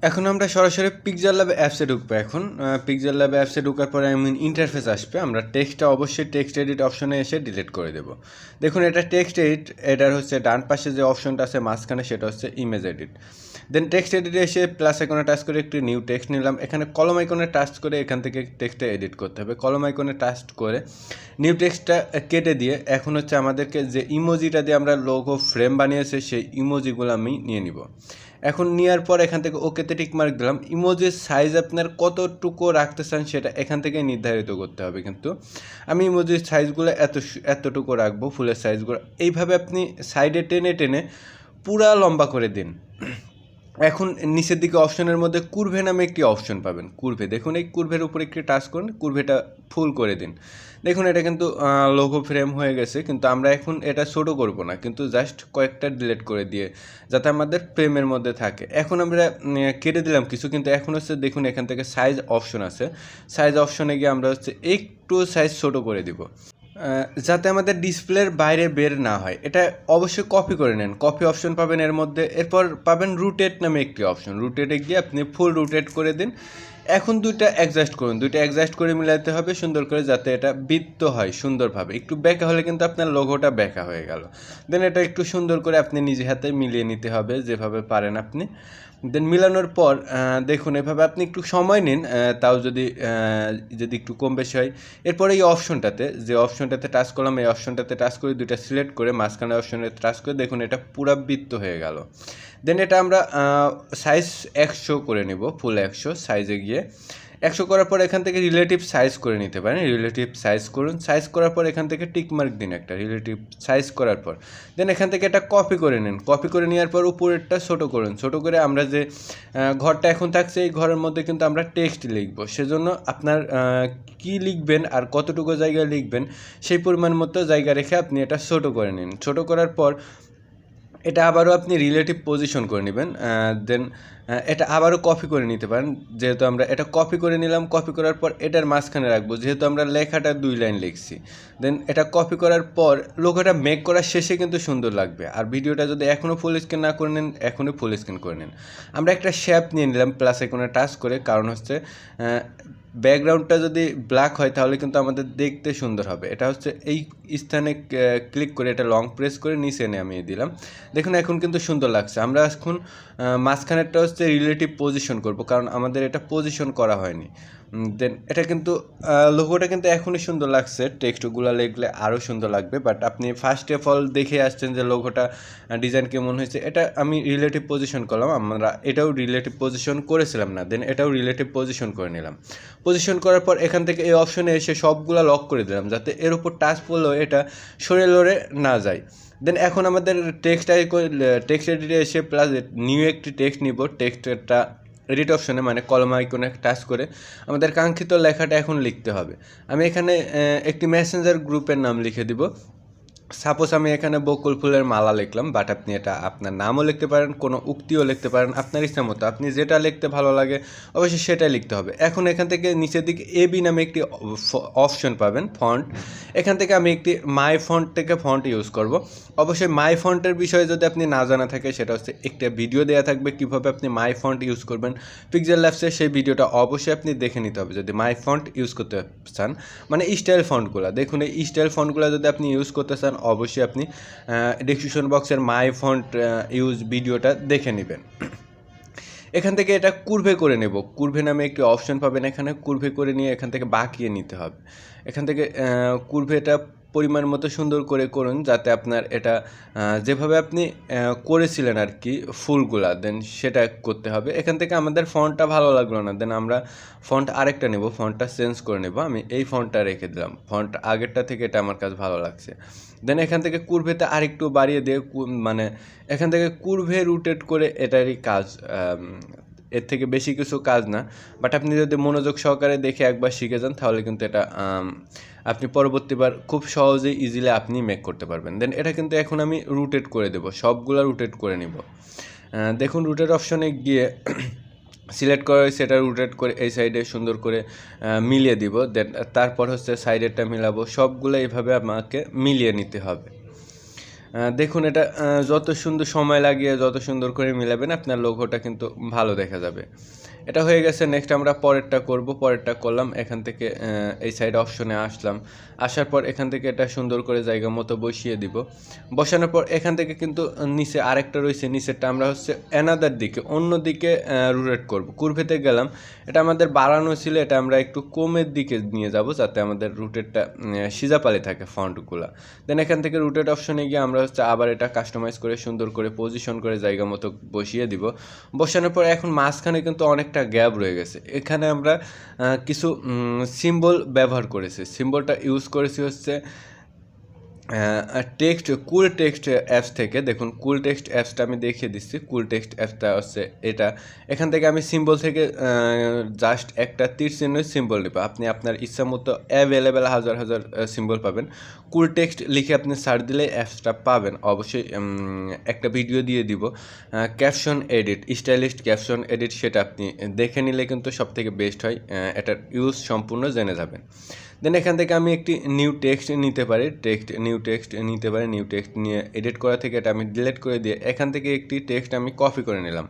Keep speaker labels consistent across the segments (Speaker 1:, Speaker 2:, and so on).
Speaker 1: এখন আমরা সরাসরি Pixelleb অ্যাপসে ঢুকবো। এখন Pixelleb অ্যাপসে ঢোকার পরে ইন্টারফেস আসবে। আমরা টেক্সটটা অবশ্যই টেক্সট এডিট অপশনে এসে ডিলিট করে দেব। দেখুন এটা টেক্সট এডিট, এটার হচ্ছে ডান পাশে যে অপশনটা আছে মাঝখানে সেটা হচ্ছে ইমেজ এডিট। দেন টেক্সট এডিটে এসে প্লাস আইকনে টাচ করে একটি নিউ টেক্সট নিলাম। এখানে কলম আইকনে টাচ করে এখান থেকে টেক্সটটা এডিট করতে হবে। কলম আইকনে টাচ করে নিউ টেক্সটটা কেটে দিয়ে এখন হচ্ছে আমাদেরকে যে ইমোজিটা দিয়ে আমরা লোগো ফ্রেম বানিয়েছে সেই ইমোজিগুলো আমি নিয়ে নিব। এখন নেওয়ার পর এখান থেকে ওকেতে টিক মার্ক দিলাম। ইমোজির সাইজ আপনার কতটুকু রাখতে চান সেটা এখান থেকে নির্ধারিত করতে হবে, কিন্তু আমি ইমোজির সাইজগুলো এতটুকু রাখবো, ফুলের সাইজগুলো এইভাবে আপনি সাইডে টেনে টেনে পুরা লম্বা করে দিন। এখন নিচের দিকে অপশনের মধ্যে কুর্ভে নামে একটি অপশন পাবেন। কুর্ভে দেখুন, এই কুর্ভের উপরে একটি টাচ করুন, কুর্ভেটা ফুল করে দিন। দেখুন এটা কিন্তু লোগো ফ্রেম হয়ে গেছে, কিন্তু আমরা এখন এটা ছোটো করব না, কিন্তু জাস্ট কয়েকটা ডিলিট করে দিয়ে যাতে আমাদের ফ্রেমের মধ্যে থাকে। এখন আমরা কেটে দিলাম কিছু, কিন্তু এখন হচ্ছে দেখুন এখান থেকে সাইজ অপশন আছে। সাইজ অপশনে গিয়ে আমরা হচ্ছে একটু সাইজ ছোটো করে দিব যাতে আমাদের ডিসপ্লের বাইরে বের না হয়। এটা অবশ্যই কপি করে নেন, কপি অপশন পাবেন এর মধ্যে। এরপর পাবেন রুটেট নামে একটি অপশন, রুটেটে গিয়ে আপনি ফুল রুটেট করে দিন। এখন দুইটা অ্যাডজাস্ট করুন, দুইটা অ্যাডজাস্ট করে মিলাতে হবে সুন্দর করে, যাতে এটা বৃত্ত হয় সুন্দরভাবে। একটু ব্যাকা হলে কিন্তু আপনার লোগোটা ব্যাকা হয়ে গেল। দেন এটা একটু সুন্দর করে আপনি নিজে হাতে মিলিয়ে নিতে হবে যেভাবে পারেন আপনি। দেন মিলানোর পর দেখুন এভাবে আপনি একটু সময় নিন, তাও যদি একটু কম বেশি হয়। এরপরে এই অপশনটাতে টাচ করলাম, এই অপশনটাতে টাচ করে দুইটা সিলেক্ট করে মাঝখানে অপশনে টাচ করে দেখুন এটা পুরা বৃত্ত হয়ে গেল। দেন এটা আমরা সাইজ 100 করে নেব, ফুল 100 সাইজে গিয়ে 100 করার পর এখান থেকে রিলেটিভ সাইজ করে নিতে পারেন। রিলেটিভ সাইজ করুন, সাইজ করার পর এখান থেকে টিকমার্ক দিন একটা রিলেটিভ সাইজ করার পর। দেন এখান থেকে এটা কপি করে নিন, কপি করে নেওয়ার পর উপরেরটা ছোটো করুন। ছোটো করে আমরা যে ঘরটা এখন থাকছে এই ঘরের মধ্যে কিন্তু আমরা টেক্সট লিখবো, সেজন্য আপনার কি লিখবেন আর কতটুকু জায়গায় লিখবেন সেই পরিমাণ মতো জায়গা রেখে আপনি এটা ছোটো করে নিন। ছোটো করার পর এটা আবারও আপনি রিলেটিভ পজিশন করে নেবেন। দেন এটা আবারও কপি করে নিতে পারেন, যেহেতু আমরা এটা কপি করে নিলাম। কপি করার পর এটার মাঝখানে রাখবো, যেহেতু আমরা লেখাটা 2 লাইন লিখছি। দেন এটা কপি করার পর লোগোটা মেক করার শেষে কিন্তু সুন্দর লাগবে। আর ভিডিওটা যদি এখনও ফুল স্ক্রিন না করে নেন, এখনই ফুল স্ক্রিন করে নেন। আমরা একটা শেপ নিয়ে নিলাম প্লাস আইকনে টাচ করে, কারণ হচ্ছে ব্যাকগ্রাউন্ডটা যদি ব্ল্যাক হয় তাহলে কিন্তু আমাদের দেখতে সুন্দর হবে। এটা হচ্ছে এই স্থানে ক্লিক করে এটা লং প্রেস করে নিচে নামিয়ে দিলাম। দেখুন এখন কিন্তু সুন্দর লাগছে। আমরা এখন মাঝখানেরটা হচ্ছে রিলেটিভ পজিশন করব, কারণ আমাদের এটা পজিশন করা হয়নি। দেন এটা কিন্তু লোগোটা কিন্তু এখনই সুন্দর লাগছে, টেক্সটগুলো লিখলে আরও সুন্দর লাগবে। বাট আপনি ফার্স্ট অফ অল দেখে আসছেন যে লোগোটা ডিজাইন কেমন হয়েছে। এটা আমি রিলেটিভ পজিশন করলাম, আমরা এটাও রিলেটিভ পজিশন করেছিলাম না। দেন এটাও রিলেটিভ পজিশন করে নিলাম। পজিশন করার পর এখান থেকে এই অপশনে এসে সবগুলো লক করে দিলাম, যাতে এর উপর টাচ পড়লেও এটা সরে লড়ে না যায়। দেন এখন আমাদের টেক্সট এডিটে এসে প্লাস নিউ একটি টেক্সট নিব। টেক্সটটা এডিট অপশনে মানে কলম আইকনে টাচ করে আমাদের কাঙ্ক্ষিত লেখাটা এখন লিখতে হবে। আমি এখানে একটি মেসেঞ্জার গ্রুপের নাম লিখে দিব। সাপোজ আমি এখানে বকুল ফুলের মালা লিখলাম, বাট আপনি এটা আপনার নামও লিখতে পারেন, কোনো উক্তিও লিখতে পারেন, আপনার ইচ্ছা মতো আপনি যেটা লিখতে ভালো লাগে অবশ্যই সেটাই লিখতে হবে। এখন এখান থেকে নিচের দিকে এবি নামে একটি অপশন পাবেন, ফন্ট। এখান থেকে আমি একটি মাই ফন্ট থেকে ফন্ট ইউজ করব। অবশ্যই মাই ফন্টের বিষয়ে যদি আপনি না জানা থাকে, সেটা হচ্ছে একটা ভিডিও দেওয়া থাকবে কীভাবে আপনি মাই ফন্ট ইউজ করবেন Pixelleb, সেই ভিডিওটা অবশ্যই আপনি দেখে নিতে হবে যদি মাই ফন্ট ইউজ করতে চান, মানে স্টাইল ফন্টগুলো। দেখুন এই স্টাইল ফন্টগুলো যদি আপনি ইউজ করতে চান অবশ্যই আপনি ডেসক্রিপশন বক্সের মাই ফন্ট ইউজ ভিডিওটা দেখে নেবেন। এখান থেকে এটা কুর্ভে করে নেব, কুর্ভে নামে একটি অপশন পাবেন। এখানে কুর্ভে করে নিয়ে এখান থেকে বাঁকিয়ে নিতে হবে। এখান থেকে কুর্ভেটা পরিমাণ মতো সুন্দর করে করুন, যাতে আপনার এটা যেভাবে আপনি করেছিলেন আর কি ফুলগুলা, দেন সেটা করতে হবে। এখান থেকে আমাদের ফন্টটা ভালো লাগলো না, দেন আমরা ফন্ট আরেকটা নেব, ফন্টটা চেঞ্জ করে নেব। আমি এই ফন্টটা রেখে দিলাম, ফন্ট আগেরটা থেকে এটা আমার কাছে ভালো লাগছে। দেন এখান থেকে কুর্ভেতে আরেকটু বাড়িয়ে দিয়ে মানে এখান থেকে কুর্ভে রুটেট করে এটারই কাজ, এর থেকে বেশি কিছু কাজ না। বাট আপনি যদি মনোযোগ সহকারে দেখে একবার শিখে যান তাহলে কিন্তু এটা আপনি পরবর্তীবার খুব সহজেই ইজিলি আপনি মেক করতে পারবেন। দেন এটা কিন্তু এখন আমি রুটেট করে দেব, সবগুলো রুটেট করে নিব। দেখুন রুটেট অপশনে গিয়ে সিলেক্ট করা হয়েছে, এটা রুটেট করে এই সাইডে সুন্দর করে মিলিয়ে দিব। দেন তারপর হচ্ছে সাইডেরটা মিলাবো, সবগুলো এইভাবে আমাকে মিলিয়ে নিতে হবে। দেখুন এটা যত সুন্দর সময় লাগিয়ে যত সুন্দর করে মিলাবেন আপনার লোগোটা কিন্তু ভালো দেখা যাবে। এটা হয়ে গেছে। নেক্সট আমরা পরেরটা করব। পরেরটা করলাম, এখান থেকে এই সাইড অপশনে আসলাম, আসার পর এখান থেকে এটা সুন্দর করে জায়গা মতো বসিয়ে দিব। বসানোর পর এখান থেকে কিন্তু নিচে আরেকটা রয়েছে, নিচেরটা আমরা হচ্ছে অ্যানাদার দিকে অন্য দিকে রোটেট করব। কুরভেতে গেলাম, এটা আমাদের বাড়ানো ছিল, এটা আমরা একটু কমের দিকে নিয়ে যাব যাতে আমাদের রুটেটটা সিজাপালি থাকে ফন্টগুলো। দেন এখান থেকে রুটেট অপশনে গিয়ে আমরা হচ্ছে আবার এটা কাস্টমাইজ করে সুন্দর করে পজিশন করে জায়গা মতো বসিয়ে দিব। বসানোর পর এখন মাঝখানে কিন্তু অনেকটা গ্যাপ রয়ে গেছে, এখানে আমরা কিছু সিম্বল ব্যবহার করেছি। সিম্বলটা ইউজ করেছি হচ্ছে টেক্সট কুল টেক্সট অ্যাপস থেকে। দেখুন কুল টেক্সট অ্যাপসটা আমি দেখিয়ে দিচ্ছি। কুল টেক্সট অ্যাপসটা হচ্ছে এটা, এখান থেকে আমি সিম্বল থেকে জাস্ট একটা তীর চিহ্ন সিম্বল নেব। আপনি আপনার ইচ্ছা মতো অ্যাভেলেবেল হাজার হাজার সিম্বল পাবেন। কুল টেক্সট লিখে আপনি সার্চ দিলে অ্যাপসটা পাবেন। অবশ্যই একটা ভিডিও দিয়ে দিব caption edit, stylist caption edit, সেটা আপনি দেখে নিলে কিন্তু সব থেকে বেস্ট হয়, এটার ইউজ সম্পূর্ণ জেনে যাবেন। দেন এখান থেকে আমি একটি নিউ টেক্সট নিতে পারি, নিউ টেক্সট নিয়ে এডিট করা থেকে এটা আমি ডিলিট করে দিয়ে এখান থেকে একটি টেক্সট আমি কপি করে নিলাম।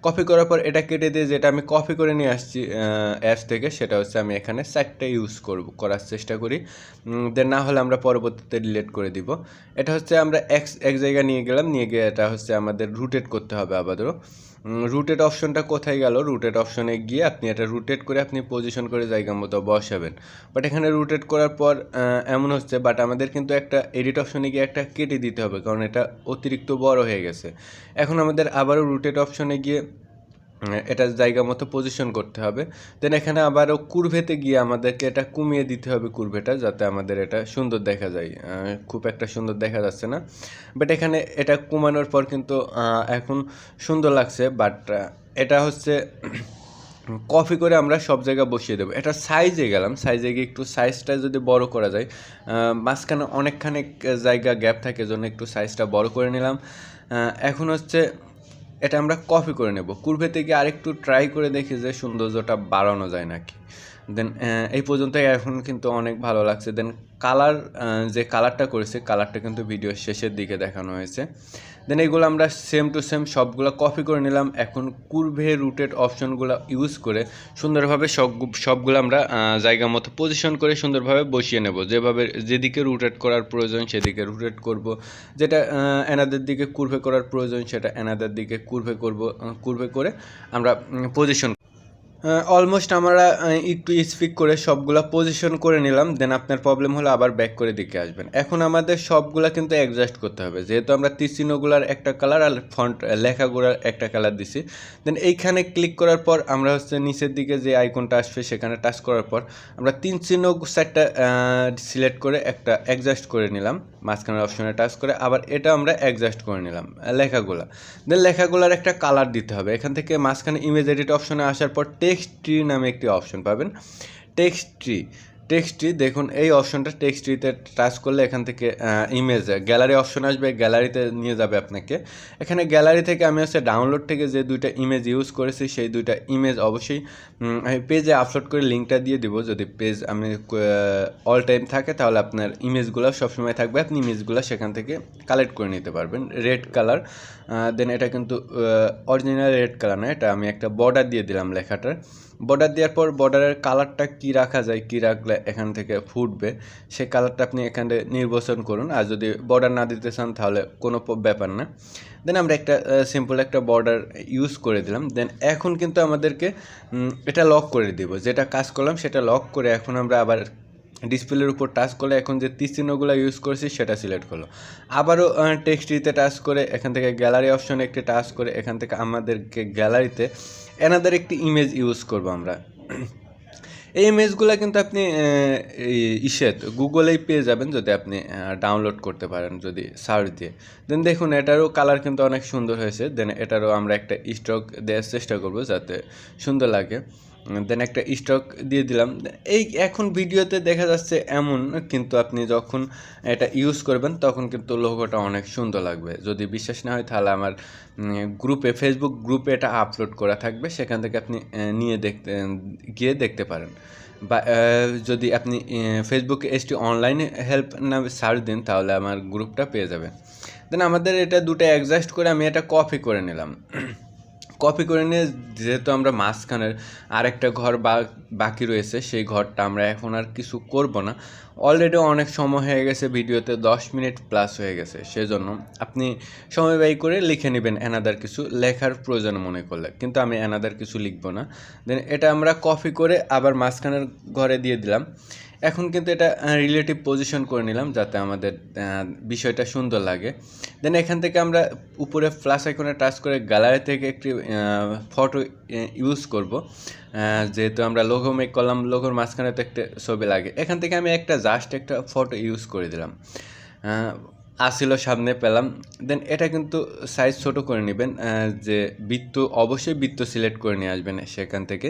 Speaker 1: কপি করার পর এটা কেটে দিয়ে যেটা আমি কপি করে নিয়ে আসছি অ্যাপস থেকে, সেটা হচ্ছে আমি এখানে সাইডটা ইউজ করার চেষ্টা করি। দেন না হলে আমরা পরবর্তীতে ডিলিট করে দিব। এটা হচ্ছে আমরা এক জায়গায় নিয়ে গেলাম, নিয়ে গিয়ে এটা হচ্ছে আমাদের রুটেট করতে হবে আবারও। রুটেট অপশনটা কোথায় গেল? রুটেট অপশনে গিয়ে আপনি এটা রুটেট করে আপনি পজিশন করে জায়গা মতো বসাবেন। বাট এখানে রুটেট করার পর এমন হচ্ছে, বাট আমাদের কিন্তু একটা এডিট অপশনে গিয়ে একটা কেটে দিতে হবে, কারণ এটা অতিরিক্ত বড় হয়ে গেছে। এখন আমাদের আবারও রুটেট অপশনে গিয়ে এটা জায়গা মতো পজিশন করতে হবে। দেন এখানে আবারও কুরভেতে গিয়ে আমাদেরকে এটা কমিয়ে দিতে হবে কুরভেটা, যাতে আমাদের এটা সুন্দর দেখা যায়। খুব একটা সুন্দর দেখা যাচ্ছে না, বাট এখানে এটা কমানোর পর কিন্তু এখন সুন্দর লাগছে। বাট এটা হচ্ছে কপি করে আমরা সব জায়গায় বসিয়ে দেবো। এটা সাইজে গেলাম, সাইজে গিয়ে একটু সাইজটা যদি বড় করা যায়, মাঝখানে অনেকখানি জায়গা গ্যাপ থাকে, জন্য একটু সাইজটা বড় করে নিলাম। এখন হচ্ছে এটা আমরা কপি করে নেব। কুরভে থেকে আরেকটু ট্রাই করে দেখি যে সৌন্দর্যটা বাড়ানো যায় নাকি। দেন এই পর্যন্ত এখন কিন্তু অনেক ভালো লাগছে। দেন কালার, যে কালারটা করেছে কালারটা কিন্তু ভিডিওর শেষের দিকে দেখানো হয়েছে। দেন এইগুলো আমরা সেম টু সেম সবগুলো কপি করে নিলাম। এখন কুরভে রুটেড অপশনগুলো ইউজ করে সুন্দরভাবে সবগুলো আমরা জায়গা মতো পজিশন করে সুন্দরভাবে বসিয়ে নেব। যেভাবে যেদিকে রুটেট করার প্রয়োজন সেদিকে রুটেট করব, যেটা এনাদের দিকে কুরভে করার প্রয়োজন সেটা এনাদের দিকে কুরভে করে আমরা পজিশন। অলমোস্ট আমরা একটু স্পিক করে সবগুলা পজিশন করে নিলাম। দেন আপনার প্রবলেম হলে আবার ব্যাক করে দিকে আসবেন। এখন আমাদের সবগুলা কিন্তু অ্যাডজাস্ট করতে হবে, যেহেতু আমরা তীরচিহ্নগুলার একটা কালার আর ফন্ট লেখাগুলার একটা কালার দিছি। দেন এইখানে ক্লিক করার পর আমরা হচ্ছে নিচের দিকে যে আইকনটা আসবে সেখানে টাচ করার পর আমরা তিন চিহ্ন সেটটা সিলেক্ট করে একটা অ্যাডজাস্ট করে নিলাম। মাঝখানের অপশনে টাচ করে আবার এটা আমরা অ্যাডজাস্ট করে নিলাম লেখাগুলা। দেন লেখাগুলার একটা কালার দিতে হবে। এখান থেকে মাঝখানে ইমেজ এডিট অপশনে আসার পর টেক্সট ট্রি নামে একটি অপশন পাবেন। টেক্সট ট্রি দেখুন, এই অপশনটা টেক্সট ট্রিতে টাচ করলে এখান থেকে ইমেজ গ্যালারি অপশন আসবে, গ্যালারিতে নিয়ে যাবে আপনাকে। এখানে গ্যালারি থেকে আমি হচ্ছে ডাউনলোড থেকে যে দুইটা ইমেজ ইউজ করেছি সেই দুইটা ইমেজ অবশ্যই আমি পেজে আপলোড করে লিঙ্কটা দিয়ে দিব। যদি পেজ আমি অল টাইম থাকে তাহলে আপনার ইমেজগুলো সবসময় থাকবে, আপনি ইমেজগুলো সেখান থেকে কালেক্ট করে নিতে পারবেন। রেড কালার, দেন এটা কিন্তু অরিজিনাল রেড কালার না, এটা আমি একটা বর্ডার দিয়ে দিলাম লেখাটার। বর্ডার দেওয়ার পর বর্ডারের কালারটা কী রাখা যায়, কী রাখলে এখান থেকে ফুটবে সেই কালারটা আপনি এখানে নির্বাচন করুন। আর যদি বর্ডার না দিতে চান তাহলে কোনো ব্যাপার না। দেন আমরা একটা সিম্পল একটা বর্ডার ইউজ করে দিলাম। দেন এখন কিন্তু আমাদেরকে এটা লক করে দিব, যেটা কাজ করলাম সেটা লক করে এখন আমরা আবার ডিসপ্লের উপর টাচ করলে এখন যে তীরচিহ্নগুলো ইউজ করেছি সেটা সিলেক্ট করলো। আবারও টেক্সট্রিতে টাচ করে এখান থেকে গ্যালারি অপশনে একটি টাচ করে এখান থেকে আমাদেরকে গ্যালারিতে এনাদের একটি ইমেজ ইউজ করব আমরা। এই ইমেজগুলো কিন্তু আপনি গুগলেই পেয়ে যাবেন যদি আপনি ডাউনলোড করতে পারেন যদি সার্চ দিয়ে। দেন দেখুন এটারও কালার কিন্তু অনেক সুন্দর হয়েছে। দেন এটারও আমরা একটা স্ট্রোক দেওয়ার চেষ্টা করব যাতে সুন্দর লাগে। দেন একটা স্টক দিয়ে দিলাম। এই এখন ভিডিওতে দেখা যাচ্ছে এমন, কিন্তু আপনি যখন এটা ইউজ করবেন তখন কিন্তু লোগোটা অনেক সুন্দর লাগবে। যদি বিশ্বাস না হয় তাহলে আমার ফেসবুক গ্রুপে এটা আপলোড করা থাকবে, সেখান থেকে আপনি গিয়ে দেখতে পারেন। বা যদি আপনি ফেসবুকে এসটি অনলাইন হেল্প নামে সার্চ দিন তাহলে আমার গ্রুপটা পেয়ে যাবেন। দেন আমাদের এটা দুটো অ্যাডজাস্ট করে আমি এটা কপি করে নিলাম। কপি করে নিয়ে যেহেতু আমরা মাঝখানের আরেকটা ঘর বাকি রয়েছে, সেই ঘরটা আমরা এখন আর কিছু করব না। অলরেডি অনেক সময় হয়ে গেছে, ভিডিওতে 10 মিনিট প্লাস হয়ে গেছে, সেজন্য আপনি সময় ব্যয় করে লিখে নেবেন অ্যানাদার কিছু লেখার প্রয়োজন মনে করলে, কিন্তু আমি অ্যানাদার কিছু লিখব না। দেন এটা আমরা কপি করে আবার মাঝখানের ঘরে দিয়ে দিলাম। এখন কিন্তু এটা রিলেটিভ পজিশন করে নিলাম যাতে আমাদের বিষয়টা সুন্দর লাগে। দেন এখান থেকে আমরা উপরে প্লাস আইকনে টাচ করে গ্যালারি থেকে একটি ফটো ইউজ করব। যেহেতু আমরা লোগো মেক করলাম, লোগোর মাঝখানে তো একটা ছবি লাগে, এখান থেকে আমি একটা ফটো ইউজ করে দিলাম। আসিল সামনে পেলাম। দেন এটা কিন্তু সাইজ ছোট করে নেবেন, যে বৃত্ত অবশ্যই বৃত্ত সিলেক্ট করে নিয়ে আসবেন সেখান থেকে,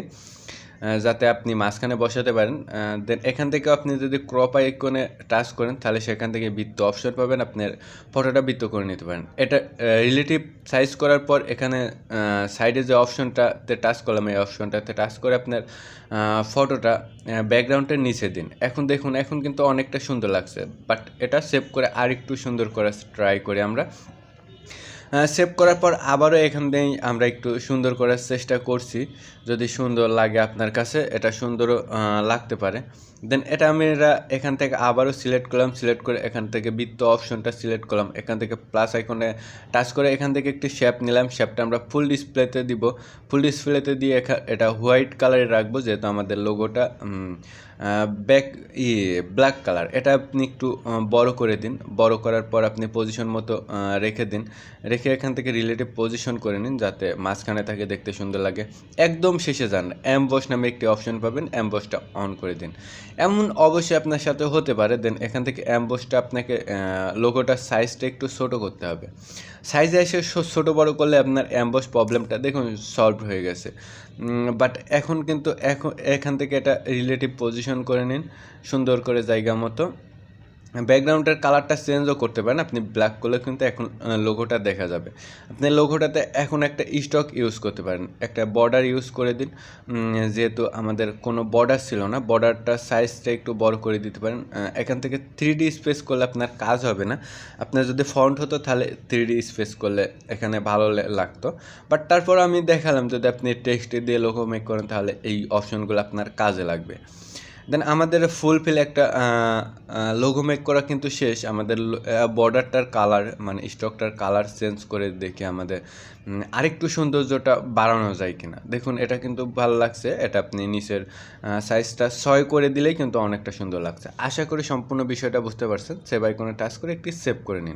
Speaker 1: যাতে আপনি মাঝখানে বসাতে পারেন। দেন এখান থেকে আপনি যদি ক্রপ আইকনে টাচ করেন তাহলে সেখান থেকে বৃত্ত অপশন পাবেন, আপনার ফটোটা বৃত্ত করে নিতে পারেন। এটা রিলেটিভ সাইজ করার পর এখানে সাইডে যে অপশনটাতে টাচ করলাম, এই অপশনটাতে টাচ করে আপনার ফটোটা ব্যাকগ্রাউন্ডের নিচে দিন। এখন দেখুন, এখন কিন্তু অনেকটা সুন্দর লাগছে, বাট এটা সেভ করে আর একটু সুন্দর করার ট্রাই করি আমরা। সেভ করার পর আবারও এখান থেকেই আমরা একটু সুন্দর করার চেষ্টা করছি, যদি সুন্দর লাগে আপনার কাছে, এটা সুন্দরও লাগতে পারে। দেন এটা আমি এখান থেকে আবারও সিলেক্ট করলাম, সিলেক্ট করে এখান থেকে বৃত্ত অপশনটা সিলেক্ট করলাম, এখান থেকে প্লাস আইকনে টাচ করে এখান থেকে একটি শেপ নিলাম, শেপটা আমরা ফুল ডিসপ্লেতে দিব। ফুল ডিসপ্লেতে দিয়ে এটা হোয়াইট কালারে রাখবো, যেহেতু আমাদের লোগোটা ব্ল্যাক কালার। এটা আপনি একটু বড় করে দিন, বড় করার পর আপনি পজিশন মতো রেখে দিন, রেখে এখান থেকে রিলেটিভ পজিশন করে নিন যাতে মাঝখানে থাকে, দেখতে সুন্দর লাগে। একদম শেষে যান, এমবস নামে একটি অপশন পাবেন, এমবসটা অন করে দিন। এমন অবশ্যই আপনার সাথে হতে পারে। দেন এখান থেকে এমবসটা আপনাকে লোগোটার সাইজটা একটু ছোটো করতে হবে। সাইজে এসে ছোটো বড় করলে আপনার এমবস প্রবলেমটা দেখুন সলভ হয়ে গেছে। বাট এখন কিন্তু এখান থেকে এটা রিলেটিভ পজিশন করে নিন সুন্দর করে জায়গা মতো। ব্যাকগ্রাউন্ডের কালারটা চেঞ্জও করতে পারেন, আপনি ব্ল্যাক করলে কিন্তু এখন লোগোটা দেখা যাবে। আপনি লোগোটাতে এখন একটা স্টক ইউজ করতে পারেন, একটা বর্ডার ইউজ করে দিন। যেহেতু আমাদের কোনো বর্ডার ছিল না, বর্ডারটা সাইজটা একটু বড় করে দিতে পারেন। এখান থেকে 3D স্পেস করলে আপনার কাজ হবে না, আপনার যদি ফন্ট হতো তাহলে 3D স্পেস করলে এখানে ভালো লাগতো। বাট তারপর আমি দেখালাম যদি আপনি টেক্সট দিয়ে লোগো মেক করেন তাহলে এই অপশনগুলো আপনার কাজে লাগবে। দেন আমাদের ফুলফিল একটা লোগো মেক করা কিন্তু শেষ। আমাদের বর্ডারটার কালার মানে স্টকটার কালার চেঞ্জ করে দেখি আমাদের আরেকটু সৌন্দর্যটা বাড়ানো যায় কিনা। দেখুন এটা কিন্তু ভালো লাগছে, এটা আপনি নিচের সাইজটা 6 করে দিলেই কিন্তু অনেকটা সুন্দর লাগছে। আশা করি সম্পূর্ণ বিষয়টা বুঝতে পারছেন। সেভ আইকনে টাচ করে একটি সেভ করে নিন।